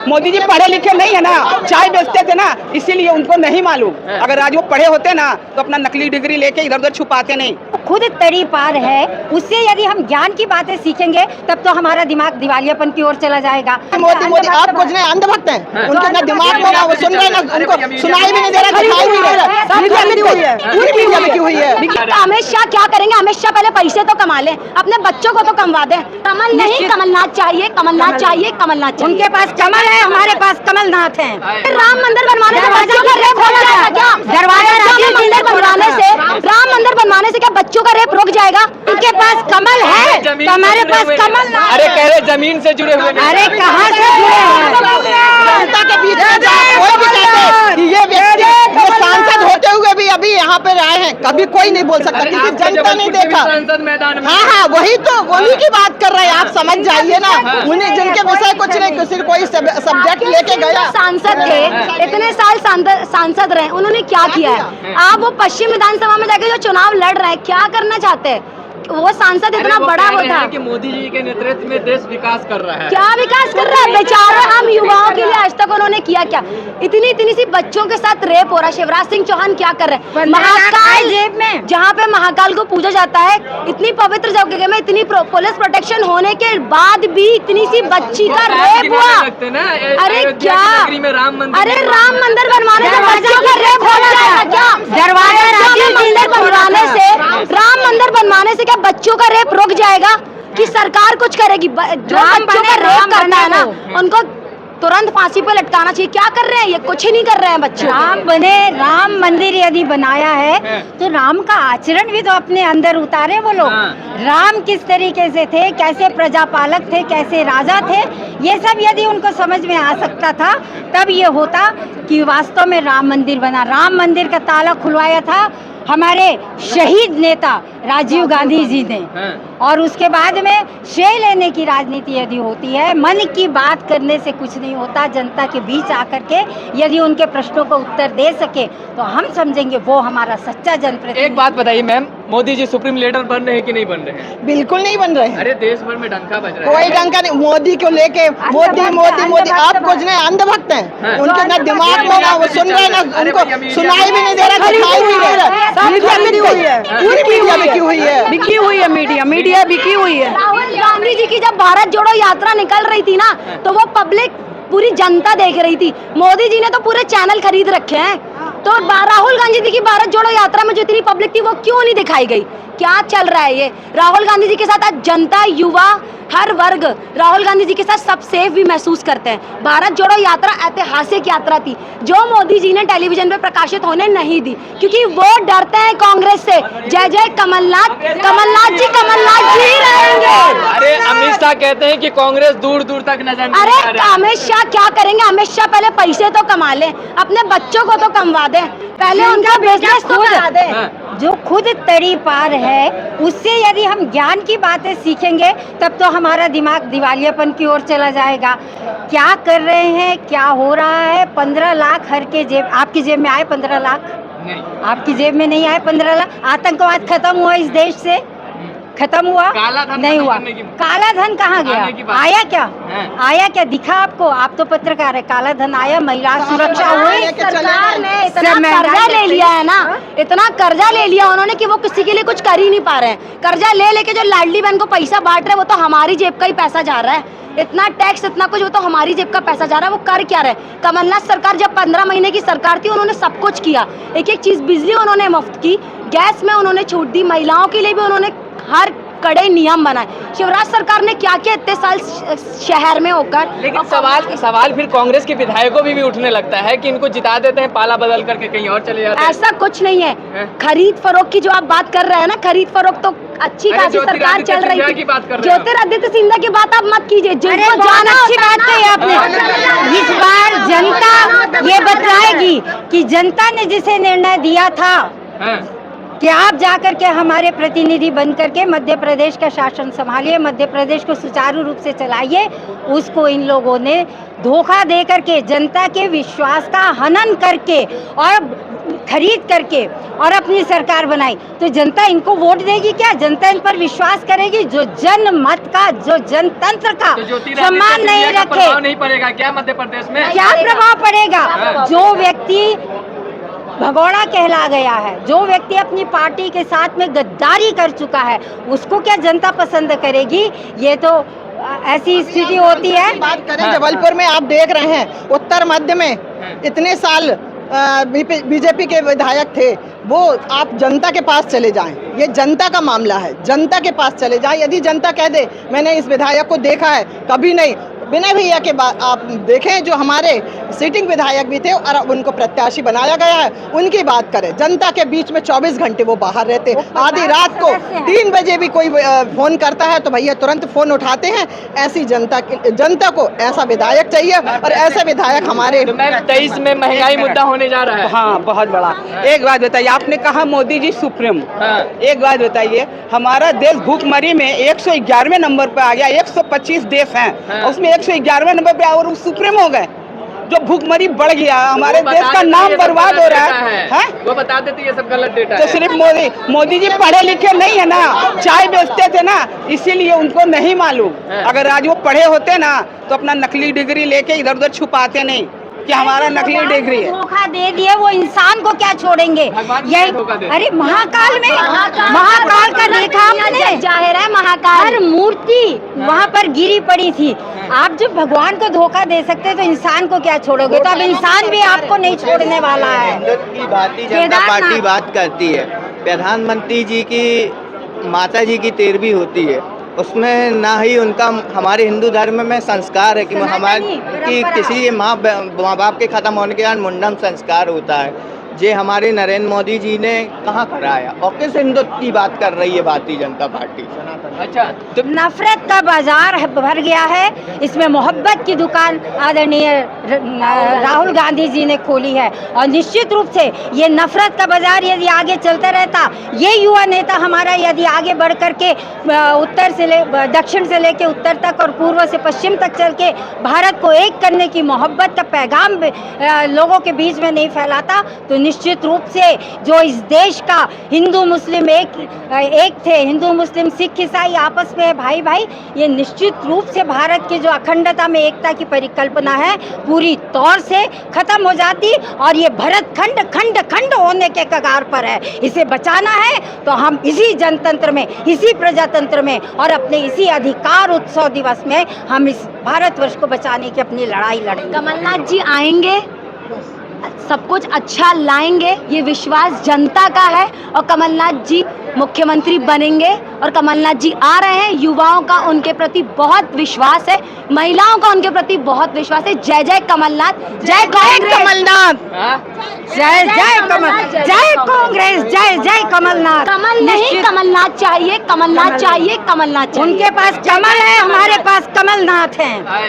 मोदी जी पढ़े लिखे नहीं है ना, चाय बेचते थे ना, इसीलिए उनको नहीं मालूम। अगर आज वो पढ़े होते ना तो अपना नकली डिग्री लेके इधर उधर छुपाते नहीं। खुद तरी पार है, उससे यदि हम ज्ञान की बातें सीखेंगे तब तो हमारा दिमाग दिवालियापन की ओर चला जाएगा। मोदी आप कुछ नहीं, अंधभक्त हैं, उनके ना दिमाग में ना वो सुन रहे ना, उनको सुनाई भी नहीं दे रहा, दिखाई भी नहीं दे रहा। हुई है अमित शाह क्या करेंगे? अमित शाह पहले पैसे तो कमा लें, अपने बच्चों को तो कमवा दें। कमल नहीं, कमलनाथ चाहिए, कमलनाथ चाहिए, कमलनाथ चाहिए। उनके पास कमल है, हमारे पास कमलनाथ है। राम मंदिर बनवाने से बच्चों का रेप हो जाएगा क्या? दरवाजा राम मंदिर बनवाने से, राम मंदिर बनवाने से क्या बच्चों का रेप रुक जाएगा? उनके पास कमल है, तो हमारे पास कमल। अरे कह रहे जमीन से जुड़े हुए। अरे कहाँ से जुड़े हैं? जनता के बीच में कोई भी कहते ये व्यक्ति सांसद होते हुए भी अभी यहाँ पे आए हैं, कभी कोई नहीं बोल सकता क्योंकि जनता नहीं देखा। सांसद मैदान में। हाँ, वही तो उन्हीं की बात कर रहे हैं, आप समझ जाइए ना। उन्हें जिनके विषय कुछ नहीं, किसी कोई सब्जेक्ट लेके गया। सांसद थे, इतने साल सांसद रहे, उन्होंने क्या किया है? आप वो पश्चिम विधानसभा में जाके जो चुनाव लड़ रहे हैं, क्या करना चाहते हैं? वो सांसद इतना बड़ा वो था कि मोदी जी के नेतृत्व में देश विकास कर रहा है। क्या विकास कर रहा है? बेचारे हम युवाओं के लिए आज तक उन्होंने किया क्या? इतनी सी बच्चों के साथ रेप हो रहा है। शिवराज सिंह चौहान क्या कर रहे हैं? महाकाल जेब में, जहाँ पे महाकाल को पूजा जाता है, इतनी पवित्र जगह में इतनी पुलिस प्रोटेक्शन होने के बाद भी इतनी सी बच्ची का रेप हुआ। अरे क्या? अरे राम मंदिर बनवाने से बच्चों का रेप हो जाएगा क्या? दरवाजा राम मंदिर बनवाने से, राम मंदिर बनवाने से क्या बच्चों का रेप रुक जाएगा? कि सरकार कुछ करेगी? जो बच्चों का रेप करता है ना, उनको तुरंत फांसी पे लटकाना चाहिए। क्या कर रहे हैं ये? कुछ ही नहीं कर रहे हैं बच्चों। राम बने, राम मंदिर यदि बनाया है तो राम का आचरण भी तो अपने अंदर उतारे वो लोग। राम किस तरीके से थे, कैसे प्रजापालक थे, कैसे राजा थे, ये सब यदि उनको समझ में आ सकता था तब ये होता कि वास्तव में राम मंदिर बना। राम मंदिर का ताला खुलवाया था हमारे शहीद नेता राजीव गांधी जी ने। और उसके बाद में श्रेय लेने की राजनीति यदि होती है, मन की बात करने से कुछ नहीं होता। जनता के बीच आकर के यदि उनके प्रश्नों को उत्तर दे सके तो हम समझेंगे वो हमारा सच्चा जनप्रतिनिधि। एक बात बताइए ma'am, Modi ji supreme leader बन रहे हैं कि नहीं बन रहे हैं? बिल्कुल नहीं बन रहे हैं। अरे देश भर में डंका बज रहा है। कोई डंका नहीं, मोदी को लेके मोदी मोदी मोदी। आप कुछ नहीं, अंधभक्त हैं, उनके ना दिमाग में ना वो सुन रहे ना, उनको सुनाई भी नहीं दे रहा, दिखाई भी नहीं दे रहा। बिकी हुई है मीडिया बिकी हुई है। राहुल गांधी जी की जब भारत जोड़ो यात्रा निकल रही थी ना, तो वो पब्लिक पूरी जनता देख रही थी। मोदी जी ने तो पूरे चैनल खरीद रखे हैं, तो राहुल गांधी जी की भारत जोड़ो यात्रा में जो इतनी पब्लिक थी वो क्यों नहीं दिखाई गई? क्या चल रहा है ये? राहुल गांधी जी के साथ आज जनता, युवा, हर वर्ग राहुल गांधी जी के साथ सब सेफ भी महसूस करते हैं। भारत जोड़ो यात्रा ऐतिहासिक यात्रा थी जो मोदी जी ने टेलीविजन पे प्रकाशित होने नहीं दी, क्योंकि वो डरते हैं कांग्रेस से। जय जय कमलनाथ, कमलनाथ जी रहेंगे। अरे अमित शाह कहते हैं कि कांग्रेस दूर दूर तक नजर नहीं आ अरे रहा। अमित शाह क्या करेंगे? अमित शाह पहले पैसे तो कमा लें, अपने बच्चों को तो कमवा दें, पहले उनका बिजनेस तो करा दें। जो खुद तरी पार है, उससे यदि हम ज्ञान की बातें सीखेंगे तब तो हमारा दिमाग दिवालियापन की ओर चला जाएगा। क्या कर रहे हैं, क्या हो रहा है? 15 लाख हर के जेब, आपकी जेब में आए 15 लाख? नहीं। आपकी जेब में नहीं आए 15 लाख। आतंकवाद खत्म हुआ इस देश से? खत्म हुआ? काला धन नहीं हुआ। काला धन कहाँ गया? आया क्या? आया क्या? दिखा आपको? आप तो पत्रकार है। काला धन आया, महिला सुरक्षा हुई। सरकार ने इतना कर्जा ले लिया है ना, इतना कर्जा ले लिया उन्होंने कि वो किसी के लिए कुछ कर ही नहीं पा रहे हैं। कर्जा ले लेके जो लाडली बहन को पैसा बांट रहे हैं वो तो हमारी जेब का ही पैसा जा रहा है। इतना टैक्स, इतना कुछ, वो तो हमारी जेब का पैसा जा रहा है। वो कर क्या रहे? कमलनाथ सरकार जब 15 महीने की सरकार थी, उन्होंने सब कुछ किया। एक एक चीज, बिजली उन्होंने मुफ्त की, गैस में उन्होंने छूट दी, महिलाओं के लिए भी उन्होंने हर कड़े नियम बनाए। शिवराज सरकार ने क्या किया इतने साल शहर में होकर? लेकिन सवाल फिर कांग्रेस के विधायकों भी उठने लगता है कि इनको जिता देते हैं, पाला बदल करके कहीं और चले जाते हैं। ऐसा कुछ नहीं है। खरीद फरोख्त की जो आप बात कर रहे हैं ना, खरीद फरोख्त तो अच्छी खासी सरकार चल रही थी। ज्योतिरादित्य सिंधिया की बात आप मत कीजिए, जिनको जाना अच्छी बात कही आपने। इस बार जनता ये बताएगी कि जनता ने जिसे निर्णय दिया था कि आप जाकर के हमारे प्रतिनिधि बन करके मध्य प्रदेश का शासन संभालिए, मध्य प्रदेश को सुचारू रूप से चलाइए, उसको इन लोगों ने धोखा दे करके, जनता के विश्वास का हनन करके और खरीद करके और अपनी सरकार बनाई, तो जनता इनको वोट देगी क्या? जनता इन पर विश्वास करेगी? जो जनमत का, जो जनतंत्र का तो सम्मान नहीं रखे, प्रभाव नहीं पड़ेगा क्या मध्य प्रदेश में? क्या प्रभाव पड़ेगा? जो व्यक्ति भगोड़ा कहला गया है, जो व्यक्ति अपनी पार्टी के साथ में गद्दारी कर चुका है, उसको क्या जनता पसंद करेगी? ये तो ऐसी स्थिति होती है। बात करें जबलपुर में, आप देख रहे हैं उत्तर मध्य में इतने साल बीजेपी के विधायक थे, वो आप जनता के पास चले जाएं, ये जनता का मामला है, जनता के पास चले जाएं। यदि जनता कह दे मैंने इस विधायक को देखा है, कभी नहीं, विनय भैया के बाद आप देखें जो हमारे सिटिंग विधायक भी थे और अब उनको प्रत्याशी बनाया गया है, उनकी बात करें, जनता के बीच में 24 घंटे वो बाहर रहते। आधी रात को 3 बजे भी कोई फोन करता है तो भैया तुरंत फोन उठाते हैं। ऐसी जनता को ऐसा विधायक चाहिए और ऐसे विधायक हमारे। तो मैम 23 में महंगाई मुद्दा होने जा रहा है। हाँ, बहुत बड़ा। एक बात बताइए, आपने कहा मोदी जी सुप्रीम, एक बात बताइए, हमारा देश भूखमरी में 111वें नंबर पे आ गया। 125 देश हैं, उसमें 111वें नंबर पे और सुप्रीम हो गए। जो भूखमरी बढ़ गया, हमारे देश का नाम बर्बाद हो रहा है। वो बता देते ये सब गलत डेटा तो सिर्फ मोदी जी पढ़े लिखे नहीं है ना, चाय बेचते थे ना, इसीलिए उनको नहीं मालूम। अगर आज वो पढ़े होते ना तो अपना नकली डिग्री लेके इधर उधर छुपाते नहीं कि हमारा नकली डिग्री है। धोखा दे दिए, वो इंसान को क्या छोड़ेंगे? यही, अरे महाकाल में, महाकाल का देखा आपने? जाहिर है महाकाल, हर मूर्ति वहाँ पर गिरी पड़ी थी। आप जब भगवान को धोखा दे सकते तो इंसान को क्या छोड़ोगे? तो अब इंसान भी आपको नहीं छोड़ने वाला है। की भारतीय जनता पार्टी बात करती है, प्रधानमंत्री जी की माता जी की 13वीं होती है, उसमें ना ही उनका हमारे हिंदू धर्म में संस्कार है कि हमारे कि किसी माँ बाप के खत्म होने के बाद मुंडन संस्कार होता है। ये हमारे नरेंद्र मोदी जी ने कहाँ कराया और किस हिंदुत्व की बात कर रही है भारतीय जनता पार्टी? अच्छा, तो नफरत का बाजार भर गया है, इसमें मोहब्बत की दुकान आदरणीय राहुल गांधी जी ने खोली है। और निश्चित रूप से ये नफरत का बाजार यदि आगे चलता रहता, ये युवा नेता हमारा यदि आगे बढ़ करके उत्तर से दक्षिण से लेके उत्तर तक और पूर्व से पश्चिम तक चल के भारत को एक करने की मोहब्बत का पैगाम लोगों के बीच में नहीं फैलाता, तो निश्चित रूप से जो इस देश का हिंदू मुस्लिम एक थे, हिंदू मुस्लिम सिख ईसाई आपस में भाई भाई, ये निश्चित रूप से भारत की जो अखंडता में एकता की परिकल्पना है पूरी तौर से खत्म हो जाती और ये भरत खंड खंड खंड होने के कगार पर है। इसे बचाना है तो हम इसी जनतंत्र में, इसी प्रजातंत्र में और अपने इसी अधिकार उत्सव दिवस में हम इस भारतवर्ष को बचाने की अपनी लड़ाई लड़ेंगे। कमलनाथ जी आएंगे, सब कुछ अच्छा लाएंगे, ये विश्वास जनता का है और कमलनाथ जी मुख्यमंत्री बनेंगे और कमलनाथ जी आ रहे हैं। युवाओं का उनके प्रति बहुत विश्वास है, महिलाओं का उनके प्रति बहुत विश्वास है। जय जय कमलनाथ, जय कमलनाथ, जय जय कमल, जय कांग्रेस, जय जय कमलनाथ। कमल नहीं, कमलनाथ चाहिए, कमलनाथ चाहिए, कमलनाथ चाहिए। उनके पास कमल है, हमारे पास कमलनाथ है।